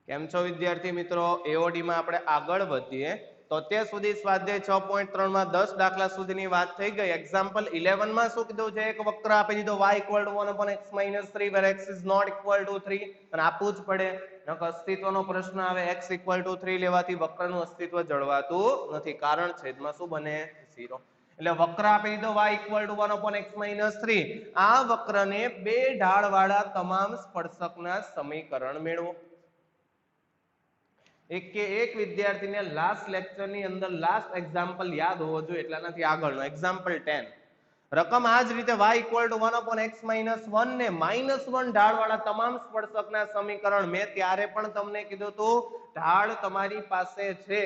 કેમ છો વિદ્યાર્થી મિત્રો? એઓડી માં આપણે આગળ વધીએ તો અત્યાર સુધી સ્વાધ્યાય 6.3 માં 10 દાખલા સુધીની વાત થઈ ગઈ. એક્ઝામ્પલ 11 માં શું કીધું છે? એક વક્ર આપી દીધો y = 1/x - 3 where x is not equal to 3 અને આપવું જ પડે. અસ્તિત્વનો પ્રશ્ન આવે x = 3 લેવાથી વક્રનું અસ્તિત્વ જળવાતું નથી, કારણ છેદમાં શું બને? 0. એટલે વક્ર આપી દીધો y = 1/x - 3. આ વક્રને બે ઢાળવાળા તમામ સ્પર્શકના સમીકરણ મેળવો. એક વિદ્યાર્થીને લાસ્ટ લેક્ચર ની અંદર લાસ્ટ એક્ઝામ્પલ યાદ હોવો જોઈએ, એટલા નથી આગળનો એક્ઝામ્પલ 10. રકમ આ જ રીતે y = 1/x - 1 ને -1 ઢાળવાળા તમામ સ્પર્શકના સમીકરણ. મેં ત્યારે પણ તમને કીધું હતું ઢાળ તમારી પાસે છે,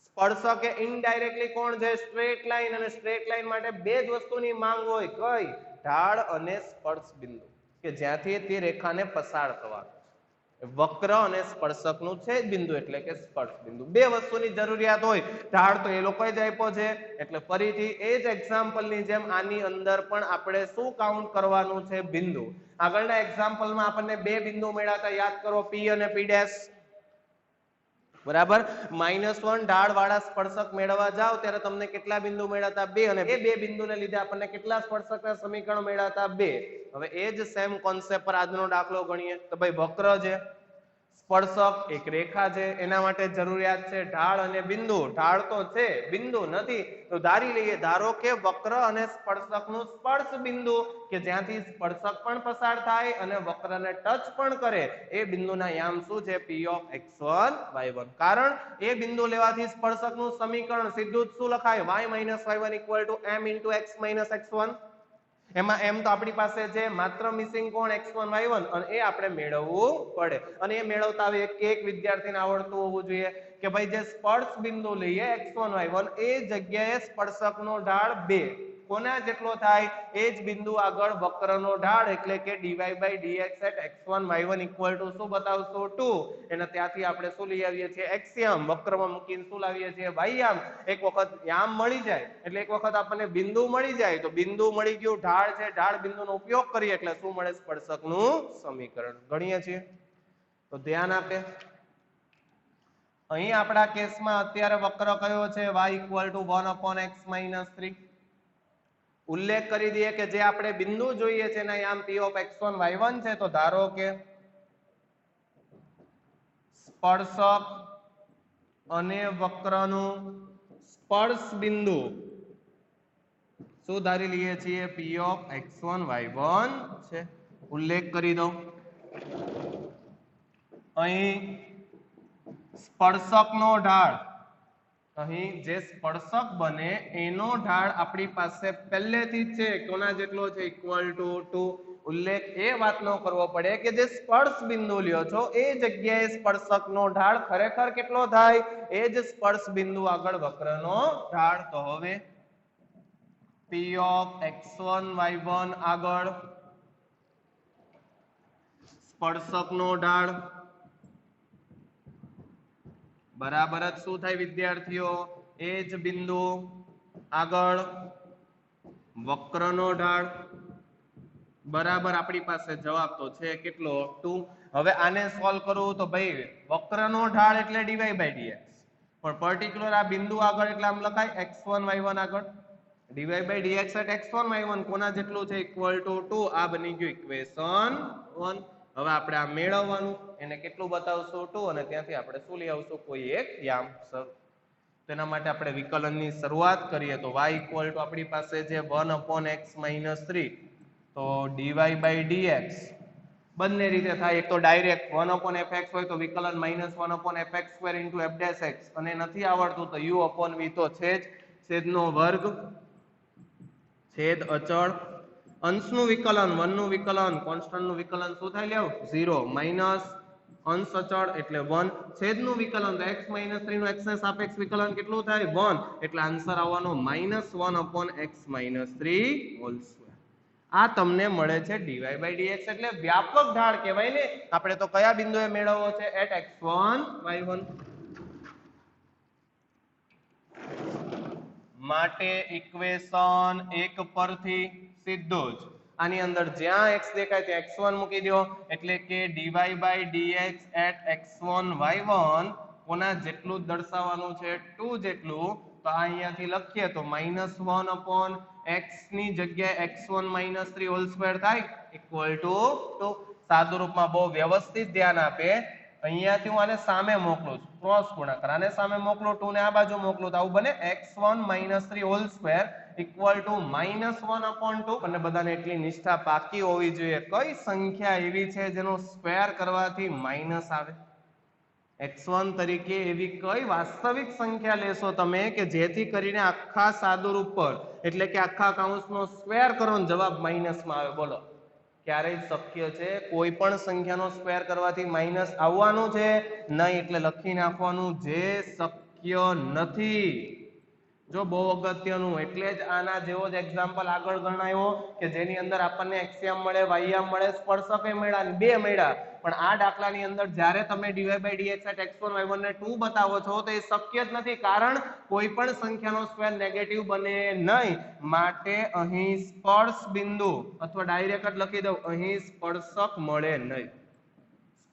સ્પર્શક એ ઇનડાયરેક્ટલી કોણ છે? Straight line. અને સ્ટ્રેટ લાઈન માટે બે જ વસ્તુની માંગ હોય, કઈ? ઢાળ અને સ્પર્શ બિંદુ કે જ્યાંથી તે રેખાને પસાર થવાનું. વક્ર અને સ્પર્શકનું છેદ બિંદુ એટલે કે સ્પર્શ બિંદુ. બે વસ્તુની જરૂરિયાત હોય. ઢાળ તો એ લોકોએ જ આપ્યો છે, એટલે ફરીથી એ જ એક્ઝામ્પલની જેમ આની અંદર પણ આપણે શું કાઉન્ટ કરવાનું છે? બિંદુ. આગળના એક્ઝામ્પલમાં આપણને બે બિંદુ મળ્યા હતા, યાદ કરો, P અને P'. બરાબર. -1 ઢાળ વાળા સ્પર્શક મેળવવા જાવ ત્યારે તમને કેટલા બિંદુ મળ્યા હતા? 2. અને બે બિંદુને લીધે આપણને કેટલા સ્પર્શકના સમીકરણ મળ્યા હતા? 2. હવે એ જ સેમ કોન્સેપ્ટ પર આજનો દાખલો ગણીએ તો ભાઈ વક્ર છે, સ્પર્શક એક રેખા છે, એના માટે જરૂરિયાત છે ઢાળ અને બિંદુ. ઢાળ તો છે, બિંદુ નથી, તો ધારી લઈએ. ધારો કે વક્ર અને સ્પર્શકનું સ્પર્શ બિંદુ કે જ્યાંથી સ્પર્શક પણ પસાર થાય અને વક્રને ટચ પણ કરે, એ બિંદુના યામ શું છે? Px1 y1. કારણ એ બિંદુ લેવાથી સ્પર્શકનું સમીકરણ સીધું જ શું લખાય? y - y1 = m × x - x1. એમાં m તો આપણી પાસે છે, માત્ર મિસિંગ કોણ? x1 y1, અને એ આપણે મેળવવું પડે. અને એ મેળવતા એક વિદ્યાર્થીને આવડતું હોવું જોઈએ કે ભાઈ જે સ્પર્શ બિંદુ લઈએ x1 y1, એ જગ્યાએ સ્પર્શકનો ઢાળ 2 કોના જેટલો થાય? એ જ બિંદુ આગળ વક્રનો ઢાળ એટલે કે dy/dx at x1 y1 = શું બતાવશું? 2. અને ત્યાંથી આપણે શું લઈ આવીએ છીએ? એક્સિયમ. વક્રમાં મૂકીને શું લાવીએ છીએ? વાયયામ. એક વખત યામ મળી જાય એટલે એક વખત આપણને બિંદુ મળી જાય તો બિંદુ મળી ગયું, ઢાળ છે, ઢાળ બિંદુનો ઉપયોગ કરીએ એટલે શું મળે? સ્પર્શકનું સમીકરણ. ગણીએ છીએ તો ધ્યાન આપે. અહીં આપણા કેસમાં અત્યારે વક્ર કયો છે? y = 1/x - 3. ઉલ્લેખ કરી દઈએ કે જે આપણે બિંદુ જોઈએ છે એના યામ Px1 y1 છે. તો ધારો કે સ્પર્શક અને વક્રનું સ્પર્શ બિંદુ શું ધારી લઈએ છીએ? Px1 y1 છે. ઉલ્લેખ કરી દો. અહીં સ્પર્શકનો ઢાળ, અહીં જે સ્પર્શક બને એનો ઢાળ આપણી પાસે પહેલેથી જ છે, કોના જેટલો છે? =2. ઉલ્લેખ એ વાતનો કરવો પડે કે જે સ્પર્શ બિંદુ લ્યો છો એ જગ્યાએ સ્પર્શકનો ઢાળ ખરેખર કેટલો થાય? એ જ સ્પર્શ બિંદુ આગળ વક્રનો ઢાળ. તો હવે Px1 y1 આગળ સ્પર્શકનો ઢાળ બરાબર જ શું થાય વિદ્યાર્થીઓ? એ જ બિંદુ આગળ વક્રનો ઢાળ બરાબર. આપણી પાસે જવાબ તો છે કેટલો? 2. હવે આને સોલ્વ કરવું તો ભાઈ વક્રનો ઢાળ એટલે dy/dx, પણ પર્ટિક્યુલર આ બિંદુ આગળ એટલે આમ લખાય x1 y1 આગળ dy/dx at x1 y1 કોના જેટલું છે? =2. આ બની ગયું ઇક્વેશન 1. હવે આપણે આ મેળવવાનું, એને કેટલું બતાવશું? 2. અને ત્યાંથી આપણે શું લઈ આવશું? કોઈ એક યામ. તેના માટે આપણે વિકલનની શરૂઆત કરીએ તો y = આપણી પાસે છે 1/x - 3. તો dy/dx બંને રીતે થાય. એક તો ડાયરેક્ટ 1/fx હોય તો વિકલન -1/fx² × f'(x), અને નથી આવડતું તો u/v તો છે જ, છેદનો વર્ગ, છેદ અચળ, અંશનું વિકલન, 1 નું વિકલન, કોન્સ્ટન્ટ નું વિકલન શું થાય? લેવ 0 માઇનસ અંશ અચળ એટલે 1, છેદનું વિકલન તો x - 3 નું x ને સાપેક્ષ વિકલન કેટલું થાય? 1. એટલે આન્સર આવવાનો -1/x - 3². આ તમને મળે છે dy/dx. એટલે વ્યાપક ઢાળ કહેવાય ને. આપણે તો કયા બિંદુએ મેળવવો છે? at x1 y1. માટે ઇક્વેશન 1 પરથી સીધું જ આની અંદર જ્યાં x દેખાય ત્યાં x1 મૂકી દો એટલે કે dy by dx at x1 y1 કોના જેટલું દર્શાવવાનું છે 2 જેટલું તો આ અહીંયાથી લખીએ તો -1 upon x ની જગ્યાએ x1 - 3 હોલ સ્ક્વેર થાય ઇક્વલ ટુ 2 સાદું રૂપમાં બહુ વ્યવસ્થિત ધ્યાન આપે અહીંયાથી હું આને સામે મોકલું છું ક્રોસ ગુણાકાર આને સામે મોકલું 2 ને આ બાજુ મોકલું તો આવું બને x1 - 3 whole square equal to -1 upon 2 અને બધાને એટલી નિષ્ઠા પાકી હોવી જોઈએ કઈ સંખ્યા એવી છે જેનો સ્ક્વેર કરવાથી માઈનસ આવે x1 તરીકે એવી કઈ વાસ્તવિક સંખ્યા લેશો તમે કે જેથી કરીને આખા સાદુરૂપ પર એટલે કે આખા કૌંસનો સ્ક્વેર કરો ને જવાબ માઈનસ માં આવે બોલો ક્યારેય શક્ય છે કોઈ પણ સંખ્યાનો સ્ક્વેર કરવાથી માઈનસ આવવાનું છે નહીં એટલે લખી નાખવાનું જે શક્ય નથી જો બહુ અગત્યનું એટલે જ આના જેવો જ એક્ઝામ્પલ આગળ ગણાયો કે જેની અંદર આપણને એક્સિયમ મળે વાયમ મળે સ્પર્શક મળ્યા ને બે મળ્યા પણ આ દાખલાની અંદર જ્યારે તમે dy by dx at x1 y1 ને 2 બતાવો છો તો એ શક્ય જ નથી કારણ કોઈ પણ સંખ્યાનો સ્ક્વેર નેગેટિવ બને નહીં માટે અહીં સ્પર્શ બિંદુ અથવા ડાયરેક્ટ જ લખી દઉં અહીં સ્પર્શક મળે નહીં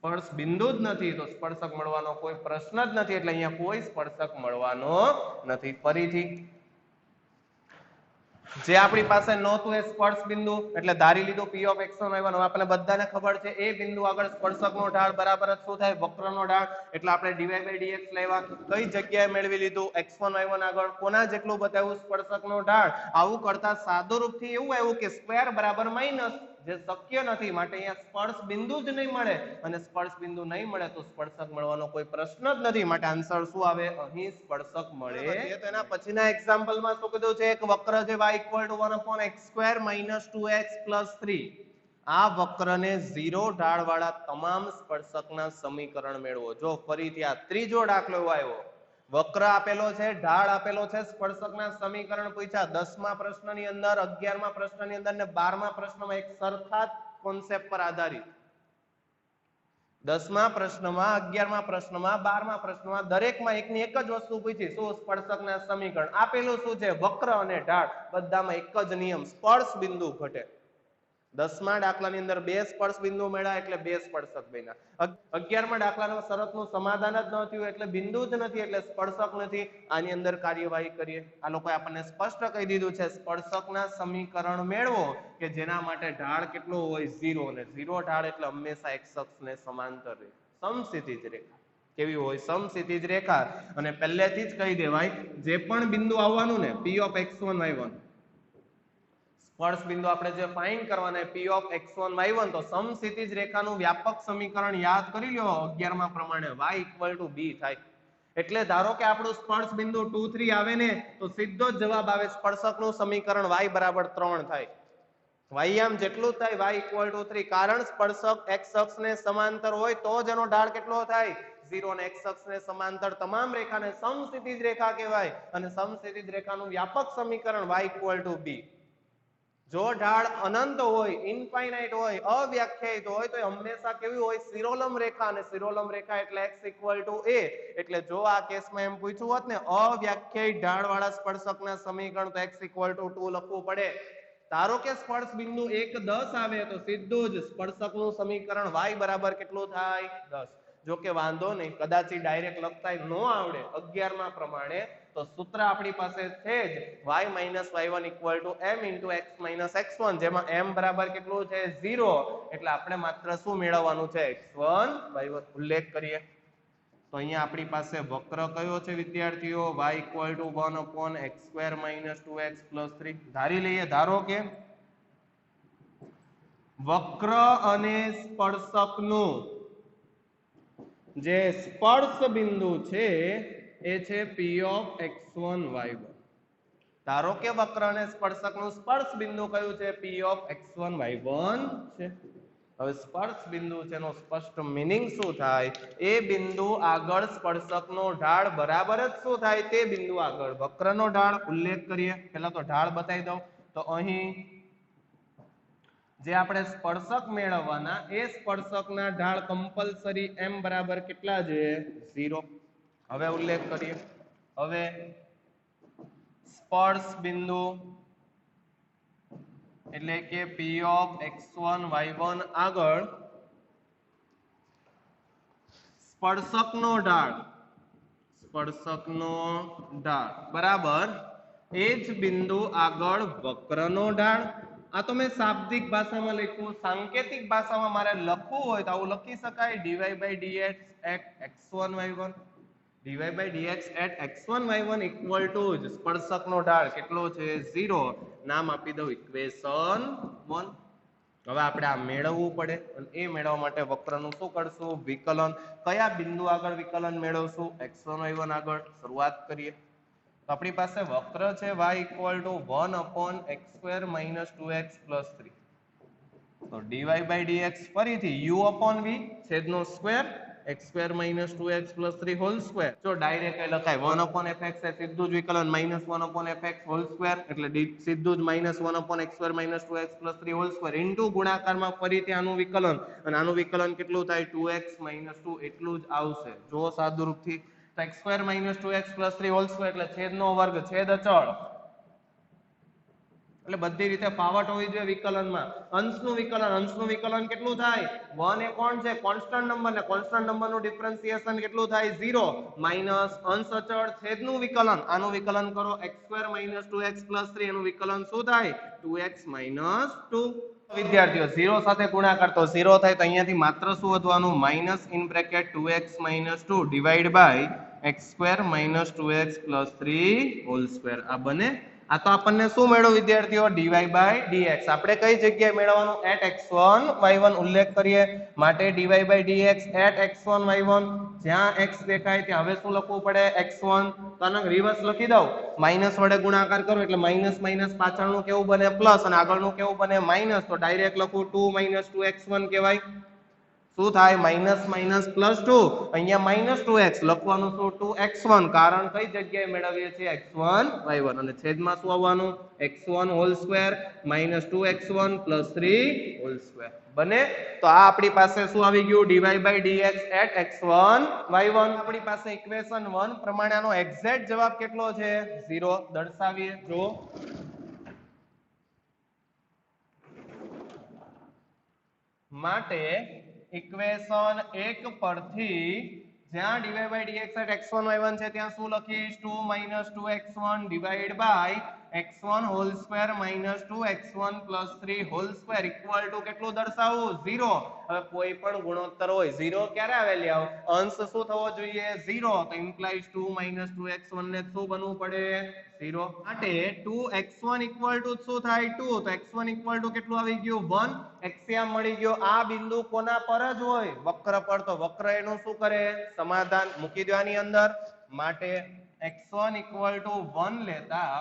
સ્પર્શ બિંદુ જ નથી તો સ્પર્શક મળવાનો કોઈ પ્રશ્ન જ નથી એટલે અહીંયા કોઈ સ્પર્શક મળવાનો નથી ફરીથી જે આપણી પાસે નહોતું એ સ્પર્શ બિંદુ એટલે ધારી લીધું p of x1 y1 હવે આપણને બધાને ખબર છે એ બિંદુ આગળ સ્પર્શકનો ઢાળ બરાબર જ શું થાય વક્રનો ઢાળ એટલે આપણે dy by dx લેવા કઈ જગ્યાએ મેળવી લીધું x1 y1 આગળ કોના જેટલું બતાવ્યું સ્પર્શકનો ઢાળ આવું કરતા સાદું રૂપથી એવું આવ્યું કે સ્ક્વેર બરાબર માઈનસ જે શક્ય નથી માટે અહીંયા સ્પર્શ બિંદુ જ નહીં મળે અને સ્પર્શ બિંદુ નહીં મળે તો સ્પર્શક મળવાનો કોઈ પ્રશ્ન જ નથી માટે આન્સર શું આવે અહીં સ્પર્શક મળે તો એના પછીના એક્ઝામ્પલમાં શું કીધું છે એક વક્ર છે y = 1 upon x² - 2x + 3 આ વક્રને 0 ઢાળ વાળા તમામ સ્પર્શકના સમીકરણ મેળવો જો ફરીથી આ ત્રીજો દાખલો આવ્યો વક્ર આપેલો છે ઢાળ આપેલો છે સ્પર્શકના સમીકરણ પૂછ્યા 10મા પ્રશ્નની અંદર 11મા પ્રશ્નની અંદર ને 12મા પ્રશ્નમાં એક સરખા કોન્સેપ્ટ પર આધારિત 10મા પ્રશ્નમાં 11મા પ્રશ્નમાં 12મા પ્રશ્નમાં દરેકમાં એકની એક જ વસ્તુ પૂછી શું સ્પર્શકના સમીકરણ આપેલું શું છે વક્ર અને ઢાળ બધામાં એક જ નિયમ સ્પર્શ બિંદુ ઘટે 10મા દાખલાની અંદર બે સ્પર્શ બિંદુ મળ્યા એટલે બે સ્પર્શક બન્યા 11મા દાખલાનો શરતનું સમાધાન જ ન થયું એટલે બિંદુ જ નથી એટલે સ્પર્શક નથી આની અંદર કાર્યવાહી કરીએ આ લોકોએ આપણને સ્પષ્ટ કહી દીધું છે સ્પર્શકના સમીકરણ મેળવો કે જેના માટે ઢાળ કેટલો હોય 0 અને 0 ઢાળ એટલે હંમેશા x અક્ષને સમાંતર રહે સમક્ષિતિજ રેખા કેવી હોય સમક્ષિતિજ રેખા અને પહેલેથી જ કહી દેવાય જે પણ બિંદુ આવવાનું ને p of x1 y1 સ્પર્શ બિંદુ આપણે જે ફાઇન્ડ કરવાના p of x1 y1 તો સમક્ષિતિજ રેખાનું વ્યાપક સમીકરણ યાદ કરી લો 11મા પ્રમાણે y = b થાય એટલે ધારો કે આપણું સ્પર્શ બિંદુ 2 3 આવે ને તો સીધો જ જવાબ આવે સ્પર્શકનું સમીકરણ y = 3 થાય y આમ જેટલું થાય y = 3 કારણ સ્પર્શક x અક્ષને સમાંતર હોય તો જ એનો ઢાળ કેટલો થાય 0 અને x અક્ષને સમાંતર તમામ રેખાને સમક્ષિતિજ રેખા કહેવાય અને સમક્ષિતિજ રેખાનું વ્યાપક સમીકરણ y = b જો ઢાળ અનંત હોય ઇનફાઇનાઇટ હોય અવ્યાખ્યાયિત હોય તો હંમેશા કેવી હોય શિરોલંબ રેખા અને શિરોલંબ રેખા એટલે x = a એટલે જો આ કેસમાં એમ પૂછ્યું હોત ને અવ્યાખ્યાયિત ઢાળ વાળા સ્પર્શકના સમીકરણ તો x = 2 લખવું પડે ધારો કે સ્પર્શ બિંદુ 1 10 આવે તો સીધું જ સ્પર્શકનું સમીકરણ y બરાબર કેટલું થાય 10 જો કે વાંધો નહીં કદાચ ડાયરેક્ટ લખતા ન આવડે 11મા પ્રમાણે તો સૂત્ર આપણી પાસે છે જ y - y1 = m * x - x1 જેમાં m બરાબર કેટલું છે 0 એટલે આપણે માત્ર શું મેળવવાનું છે x1 y1 ઉલ્લેખ કરીએ તો અહીંયા આપણી પાસે વક્ર કયો છે વિદ્યાર્થીઓ y = 1 upon x² - 2x + 3 ધારી લઈએ ધારો કે વક્ર અને સ્પર્શકનું જે સ્પર્શ બિંદુ છે એ છે p of x1 y1 ધારો કે વક્ર અને સ્પર્શકનું સ્પર્શ બિંદુ કયું છે p of x1 y1 છે હવે સ્પર્શ બિંદુ છે એનો સ્પષ્ટ મીનિંગ શું થાય એ બિંદુ આગળ સ્પર્શકનો ઢાળ બરાબર જ શું થાય તે બિંદુ આગળ વક્રનો ઢાળ ઉલ્લેખ કરીએ પહેલા તો ઢાળ બતાવી દઉં તો અહીં જે આપણે સ્પર્શક મેળવવાના એ સ્પર્શકના ઢાળ કમ્પલસરી m બરાબર કેટલા છે 0 હવે ઉલ્લેખ કરીએ હવે સ્પર્શ બિંદુ એટલે કે p of x1 y1 આગળ સ્પર્શકનો ઢાળ બરાબર એ જ બિંદુ આગળ વક્રનો ઢાળ. આ તો મેં શાબ્દિક ભાષામાં લખ્યું. સાંકેતિક ભાષામાં મારે લખવું હોય તો આવું લખી શકાય dy by dx at x1 y1 dy by dx at x1 y1 equal to જ સ્પર્શકનો ઢાળ કેટલો છે 0. નામ આપી દઉં ઇક્વેશન 1. હવે આપણે આ મેળવવું પડે અને એ મેળવવા માટે વક્રનું શું કરશું વિકલન. કયા બિંદુ આગળ વિકલન મેળવશું x1 y1 આગળ. શરૂઆત કરીએ તો આપણી પાસે વક્ર છે y equal to 1 upon x square minus 2x plus 3. તો dy by dx ફરીથી u upon v છેદનો square x square minus 2x plus 3 whole square. જો ડાયરેક્ટ લખાય 1 upon fx એ સીધું જ વિકલન minus 1 upon fx whole square એટલે સીધું જ minus 1 upon x square minus 2x plus 3 whole square into ગુણાકારમાં ફરીથી આનું વિકલન અને આનું વિકલન કેટલું થાય 2x minus 2 એટલું જ આવશે. જો સાદુરૂપથી તો x square minus 2x plus 3 whole square એટલે છેદનો વર્ગ છેદ અચળ એટલે બધી રીતે ફાવટ હોવી જોઈએ વિકલનમાં. અંશનું વિકલન કેટલું થાય 1 એ કોણ છે કોન્સ્ટન્ટ નંબર ને કોન્સ્ટન્ટ નંબરનું ડિફરન્શિએશન કેટલું થાય 0 માઈનસ અંશ અચળ છેદનું વિકલન આનું વિકલન કરો x square minus 2x plus 3 એનું વિકલન શું થાય 2x minus 2. વિદ્યાર્થીઓ 0 સાથે ગુણાકાર તો 0 થાય તો અહીંયાથી માત્ર શું વધવાનું minus in bracket 2x minus 2 divide by x square minus 2x plus 3 whole square. આ બને. આ તો આપણને શું મળ્યું વિદ્યાર્થીઓ dy by dx. આપણે કઈ જગ્યાએ મેળવવાનું at x1 y1 ઉલ્લેખ કરીએ માટે dy by dx at x1 y1 જ્યાં x દેખાય ત્યાં હવે શું લખવું પડે x1 તો આનો રિવર્સ લખી દઉં માઈનસ વડે ગુણાકાર કરો એટલે માઈનસ માઈનસ પાછળનું કેવું બને પ્લસ અને આગળનું કેવું બને માઈનસ. તો ડાયરેક્ટ લખું 2 minus 2x1 કહેવાય. શું થાય માઈનસ માઈનસ પ્લસ 2 અહીંયા માઈનસ 2x લખવાનું શું 2x1 કારણ કઈ જગ્યાએ મેળવીએ છીએ x1 y1 અને છેદમાં શું આવવાનું x1 whole square minus 2x1 plus 3 whole square બને. તો આ આપણી પાસે શું આવી ગયું dy by dx at x1 y1. આપણી પાસે ઇક્વેશન 1 પ્રમાણે આનો એક્ઝેક્ટ જવાબ કેટલો છે 0 દર્શાવીએ. જો માટે ઇક્વેશન 1 પરથી જ્યાં dy by dx at x1 y1 છે ત્યાં શું લખીશ 2 minus 2x1 divided by x1 whole square minus 2x1 plus 3 whole square equal to કેટલું દર્શાવવું 0. હવે કોઈ પણ ગુણોત્તર હોય 0 ક્યારે આવેલી આવ અંશ શું થવો જોઈએ 0 તો ઇમ્પ્લાઇઝ 2 minus 2x1 ને શું બનવું પડે 0. માટે 2x1 equal to શું થાય 2 તો x1 equal to કેટલું આવી ગયું 1. એક્સિયમ મળી ગયો. આ બિંદુ કોના પર જ હોય વક્ર પર તો વક્ર એનું શું કરે સમાધાન મૂકી દેવાની અંદર. માટે x1 equal to 1 લેતા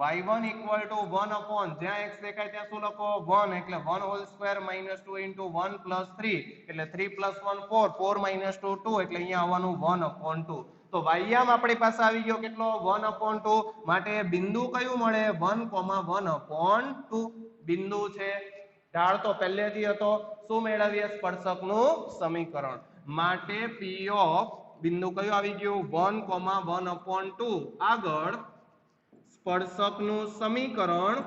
y1 equal to 1 upon જ્યાં x દેખાય ત્યાં શું લખો 1 એટલે 1 whole square minus 2 into 1 plus 3 એટલે 3 plus 1 4 4 minus 2 2 એટલે અહીંયા આવવાનું 1 upon 2. તો વાયામ આપણી પાસે આવી ગયો કેટલો 1 upon 2. માટે બિંદુ કયું મળે 1, 1 upon 2 બિંદુ છે. ઢાળ તો પહેલેથી હતો. શું મેળવીએ સ્પર્શકનું સમીકરણ માટે p of બિંદુ કયું આવી ગયું 1, 1 upon 2 આગળ સ્પર્શકનું સમીકરણ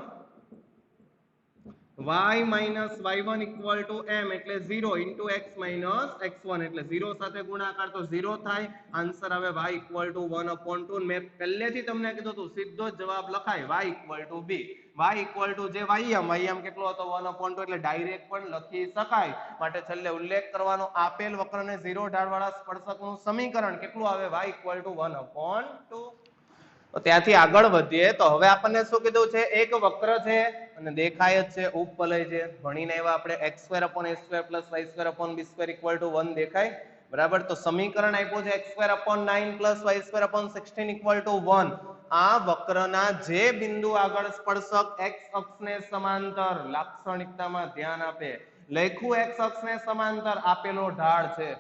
y minus y1 equal to m એટલે 0 into x minus x1 એટલે 0 સાથે ગુણાકાર તો 0 થાય. આન્સર આવે y equal to 1 upon 2. મેં પહેલેથી તમને કીધું હતું સીધો જ જવાબ લખાય y equal to b. y equal to જે y કેટલો હતો 1 upon 2 એટલે ડાયરેક્ટ પણ લખી શકાય. માટે છેલ્લે ઉલ્લેખ કરવાનો આપેલ વક્રને 0 ઢાળવાળા સ્પર્શકનું સમીકરણ કેટલું આવે y equal to 1 upon 2. તો ત્યાંથી આગળ વધીએ તો હવે આપણને શું કીધું છે એક વક્ર છે અને દેખાય જ છે ઉપવલય છે ભણીને આવ્યા આપણે x square upon a square plus y square upon b square equal to 1 દેખાય બરાબર. તો સમીકરણ આપ્યું છે x square upon 9 plus y square upon 16 equal to 1. આ વક્રના જે બિંદુ આગળ સ્પર્શક x અક્ષને સમાંતર લાક્ષણિકતામાં ધ્યાન આપે લખ્યું x અક્ષને સમાંતર આપેલો ઢાળ છે.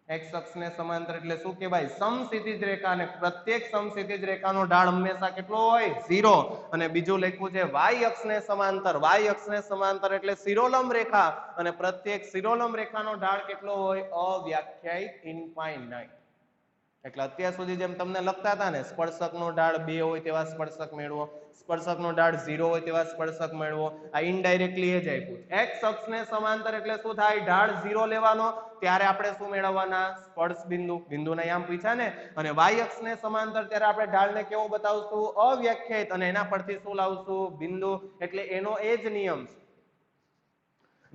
x અક્ષને સમાંતર એટલે શું કહેવાય સમક્ષિતિજ રેખા અને પ્રત્યેક સમક્ષિતિજ રેખાનો ઢાળ હંમેશા કેટલો હોય 0 અને બીજું લખ્યું છે y અક્ષને સમાંતર એટલે શિરોલંબ રેખા અને પ્રત્યેક શિરોલંબ રેખાનો ઢાળ કેટલો હોય અવ્યાખ્યાયિત ઇનફાઇનાઇટ એટલે અત્યાર સુધી જેમ તમને લખતા હતા ને, સ્પર્શકનો ઢાળ 2 હોય તેવા સ્પર્શક મેળવો, સ્પર્શકનો ઢાળ 0 હોય તેવા સ્પર્શક મેળવો, આ ઇનડાયરેક્ટલી એ જ આપ્યું. x અક્ષને સમાંતર એટલે શું થાય? ઢાળ 0 લેવાનો, ત્યારે આપણે શું મેળવવાના? સ્પર્શ બિંદુ. બિંદુના યામ પૂછ્યા ને. અને y અક્ષને સમાંતર ત્યારે આપણે ઢાળને કેવો બતાવશું? અવ્યાખ્યાયિત. અને એના પરથી શું લાવશું? બિંદુ. એટલે એનો એ જ નિયમ છે.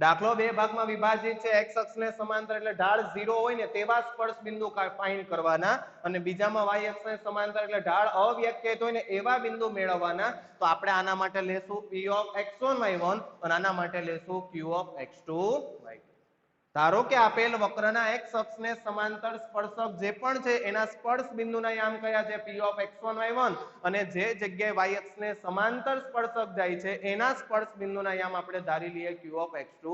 દાખલો 2 ભાગમાં વિભાજિત છે. x અક્ષને સમાંતર એટલે ઢાળ 0 હોય ને તેવા સ્પર્શ બિંદુ ફાઇન્ડ કરવાના, અને બીજામાં y અક્ષને સમાંતર એટલે ઢાળ અવ્યાખ્યાયિત હોય ને એવા બિંદુ મેળવવાના. તો આપણે આના માટે લેશું p of x1 y1 અને આના માટે લેશું q of x2 y2. ધારો કે આપેલ વક્રના x અક્ષને સમાંતર સ્પર્શક જે પણ છે એના સ્પર્શ બિંદુના યામ કયા છે? p of x1 y1. અને જે જગ્યાએ y અક્ષને સમાંતર સ્પર્શક જાય છે એના સ્પર્શ બિંદુના યામ આપણે ધારી લઈએ q of x2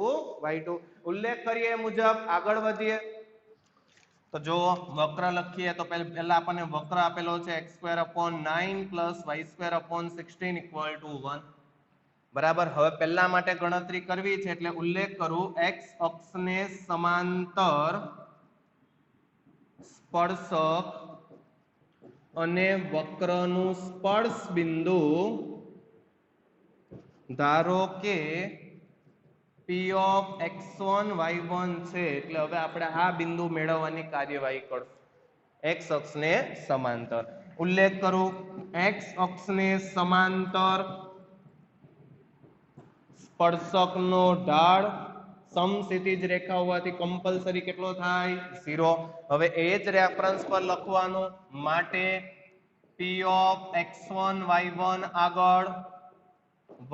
y2. ઉલ્લેખ કરીએ મુજબ આગળ વધીએ. તો જો વક્ર લખીએ તો પહેલા આપણને વક્ર આપેલો છે x²/9 + y²/16 = 1. બરાબર. હવે પહેલા માટે ગણતરી કરવી છે એટલે ઉલ્લેખ કરું, x અક્ષને સમાંતર સ્પર્શક અને વક્રનું સ્પર્શ બિંદુ ધારો કે p of x1 y1 છે. એટલે હવે આપણે આ બિંદુ મેળવવાની કાર્યવાહી કરશું. x અક્ષને સમાંતર. ઉલ્લેખ કરું, x અક્ષને સમાંતર સ્પર્શકનો ઢાળ સમક્ષિતિજ રેખા હોવાથી કમ્પલસરી કેટલો થાય? 0. હવે એ જ રેફરન્સ પર લખવાનું. માટે p of x1 y1 આગળ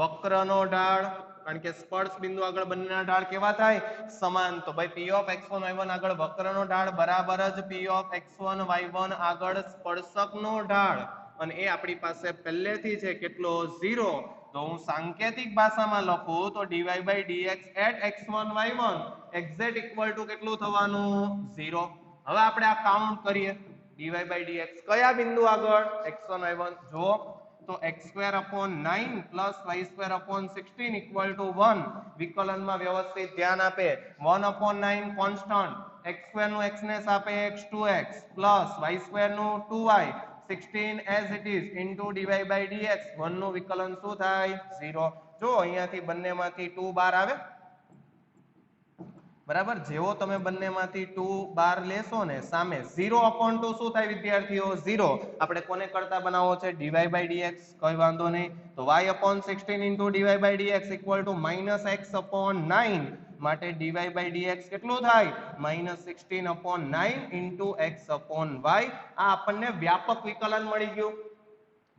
વક્રનો ઢાળ, કારણ કે સ્પર્શ બિંદુ આગળ બંનેના ઢાળ કેવા થાય? સમાન. તો ભાઈ p of x1 y1 આગળ વક્રનો ઢાળ બરાબર જ p of x1 y1 આગળ સ્પર્શકનો ઢાળ, અને એ આપણી પાસે પહેલેથી છે કેટલો? 0. તો હું સાંકેતિક ભાષામાં લખું તો dy/dx at x1 y1 exact equal to કેટલું થવાનું? 0. હવે આપણે આ કાઉન્ટ કરીએ. dy/dx કયા બિંદુ આગળ? x1 y1. જો તો x²/9 + y²/16 = 1. વિકલનમાં વ્યવસ્થિત ધ્યાન આપે. 1/9 કોન્સ્ટન્ટ, x² નું xનેસ આપે x2x + y² નું 2y, 16 as it is into dy/dx. 1 નું વિકલન શું થાય? 0. જો અહીંયાથી બંનેમાંથી 2 બહાર આવે. બરાબર. જેવો તમે બંનેમાંથી 2 બહાર લેશો ને સામે 0/2 શું થાય વિદ્યાર્થીઓ? 0. આપણે કોને કરતા બનાવવો છે? dy/dx. કોઈ વાંધો નહીં. તો y/16 into dy/dx = -x/9. માટે dy/dx કેટલું થાય? -16/9 into x/y. આ આપણને વ્યાપક વિકલન મળી ગયું.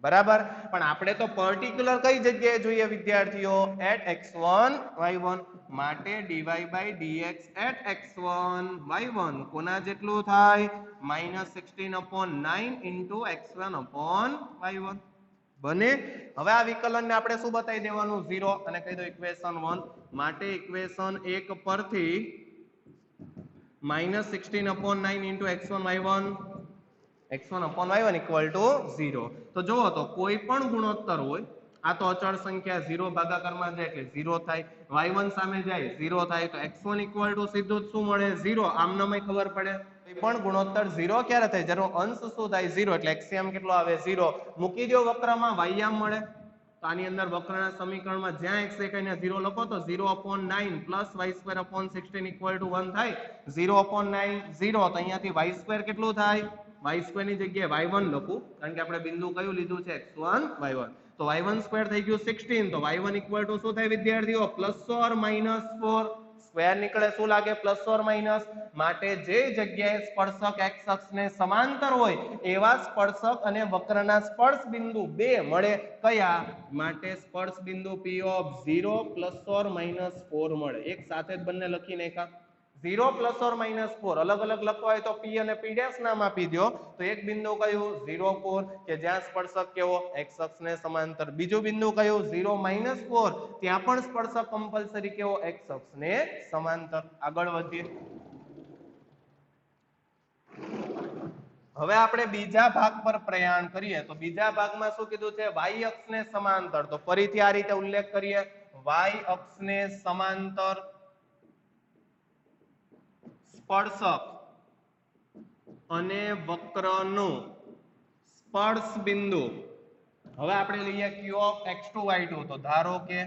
બરાબર. પણ આપણે તો પર્ટિક્યુલર કઈ જગ્યાએ જોઈએ વિદ્યાર્થીઓ? at x1 y1. માટે dy/dx at x1 y1 કોના જેટલું થાય? -16/9 into x1/y1 બને. હવે આ વિકલનને આપણે શું બતાવી દેવાનું? 0. અને કહી દો ઇક્વેશન 1. માટે ઇક્વેશન 1 પરથી -16/9 into x1 y1 x1/y1 = 0. તો જુઓ તો કોઈ પણ ગુણોત્તર હોય, આ તો અચળ સંખ્યા 0 ભાગાકારમાં જાય એટલે 0 થાય, y1 સામે જાય 0 થાય, તો x1 = સીધું જ શું મળે? 0. આમનામય ખબર પડે. કોઈ પણ ગુણોત્તર 0 ક્યારે થાય? જેનો અંશ શું થાય? 0. એટલે xm કેટલો આવે? 0. મૂકી દો વક્રમાં, yમ મળે. તો આની અંદર વક્રના સમીકરણમાં જ્યાં x દેખાય ત્યાં 0 લખો તો 0/9 + y²/16 = 1 થાય. 0/9 0. તો અહીંયાથી y² કેટલું થાય? y² ની જગ્યાએ y1 લખું, કારણ કે આપણે બિંદુ કયું લીધું છે? x1 y1. તો y1² થઈ ગયું 16. તો y1 = શું થાય વિદ્યાર્થીઓ? +or -4. સ્ક્વેર નીકળે શું લાગે? +or-. માટે જે જગ્યાએ સ્પર્શક x અક્ષને સમાંતર હોય એવા સ્પર્શક અને વક્રના સ્પર્શ બિંદુ 2 મળે. કયા? માટે સ્પર્શ બિંદુ p of 0 +or -4 મળે. એક સાથે જ બંને લખી નાખ્યા. 0 +or -4 અલગ અલગ લખવા હોય તો p અને p' નામ આપી દો. તો એક બિંદુ કયું? 0 4 કે જ્યાં સ્પર્શક કેવો? x અક્ષને સમાંતર. બીજું બિંદુ કયું? 0 -4 ત્યાં પણ સ્પર્શક કમ્પલસરી કેવો? x અક્ષને સમાંતર. આગળ વધીએ. હવે આપણે બીજા ભાગ પર પ્રયાણ કરીએ. તો બીજા ભાગમાં શું કીધું છે? y અક્ષને સમાંતર. તો ફરીથી આ રીતે ઉલ્લેખ કરીએ. y અક્ષને સમાંતર સ્પર્શક અને વક્રનું સ્પર્શ બિંદુ. હવે આપણે લઈએ q ઓફ x2 y2, તો ધારો કે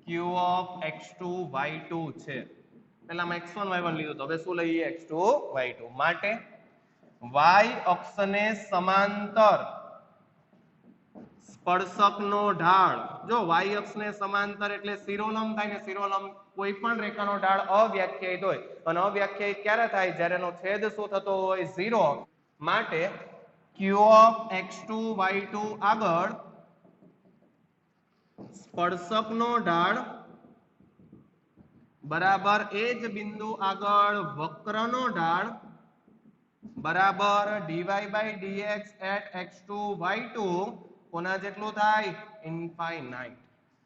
q ઓફ x2 y2 છે. પહેલામાં x1 y1 લીધું, તો હવે શું લઈએ? x2 y2. માટે y અક્ષને સમાંતર સ્પર્શકનો ઢાળ, જો y અક્ષને સમાંતર એટલે શિરોલંબ થાય ને, શિરોલંબ કોઈ પણ રેખાનો ઢાળ અવ્યાખ્યાયિત હોય, અને અવ્યાખ્યાયિત ક્યારે થાય? જ્યારે એનો છેદ શું થતો હોય? 0. માટે q ઓફ x2 y2 આગળ સ્પર્શકનો ઢાળ બરાબર એ જ બિંદુ આગળ વક્રનો ઢાળ બરાબર dy by dx at x2 y2 કોના જેટલું થાય? ઇન્ફાઇનાઇટ.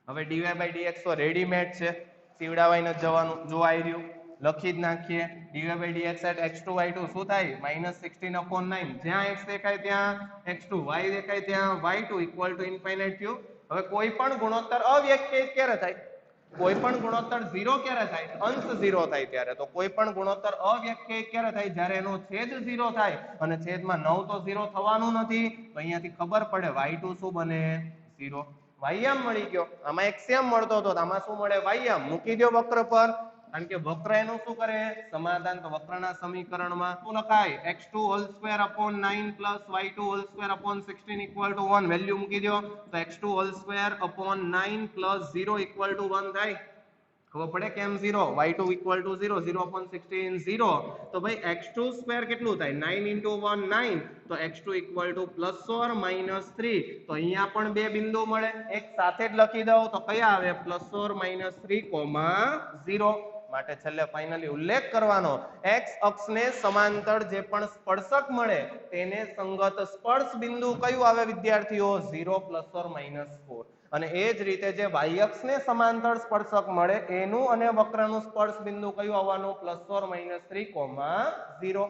હવે dy by dx તો રેડીમેડ છે, સીવડાવાઈ નથી જવાનું. જો આવી રહ્યું, લખી જ નાખીએ. dy by dx at x2 y2 શું થાય? -16/9. જ્યાં x દેખાય ત્યાં x2, y દેખાય ત્યાં y2 ઇક્વલ ટુ ઇન્ફાઇનાઇટ થયું. હવે કોઈ પણ ગુણોત્તર અવ્યાખ્યાયિત ક્યારે થાય? કોઈ પણ ગુણોત્તર 0 ક્યારે થાય? અંશ 0 થાય ત્યારે. તો કોઈ પણ ગુણોત્તર અવ્યાખ્યાયિત ક્યારે થાય? જ્યારે એનો છેદ 0 થાય, અને છેદમાં 9 તો 0 થવાનું નથી. તો અહીંયાથી ખબર પડે y2 શું બને? 0. વાયમ મળી ગયો. આમાં એક્સિયમ મળતો હતો, આમાં શું મળે? વાયમ. મૂકી દો વક્ર પર, કારણ કે વક્ર એનું શું કરે? સમાધાન. તો વક્રના સમીકરણમાં શું લખાય? x2 whole square upon 9 plus y2 whole square upon 16 equal to 1. Value મૂકી દો, તો x2 whole square upon 9 plus 0 equal to 1 થાય. ખબર પડે કેમ 0? y2 equal to 0, 0 upon 16 0. તો ભાઈ x2 સ્ક્વેર કેટલું થાય? 9 ઇન્ટુ 1 9. તો x2 equal to plus or minus 3. તો અહીંયા પણ બે બિંદુ મળે, એક સાથે જ લખી દઉં તો કયા આવે? Plus or minus 3,0. માટે છેલ્લે ફાઇનલી ઉલ્લેખ કરવાનો, x અક્ષને સમાંતર જે પણ સ્પર્શક મળે તેને સંગત સ્પર્શ બિંદુ કયું આવે વિદ્યાર્થીઓ? 0 પ્લસ ઓર માઇનસ 4. અને એ જ રીતે જે y અક્ષને સમાંતર સ્પર્શક મળે એનું અને વક્રનું સ્પર્શ બિંદુ કયું આવવાનું? Plus or minus 3,0.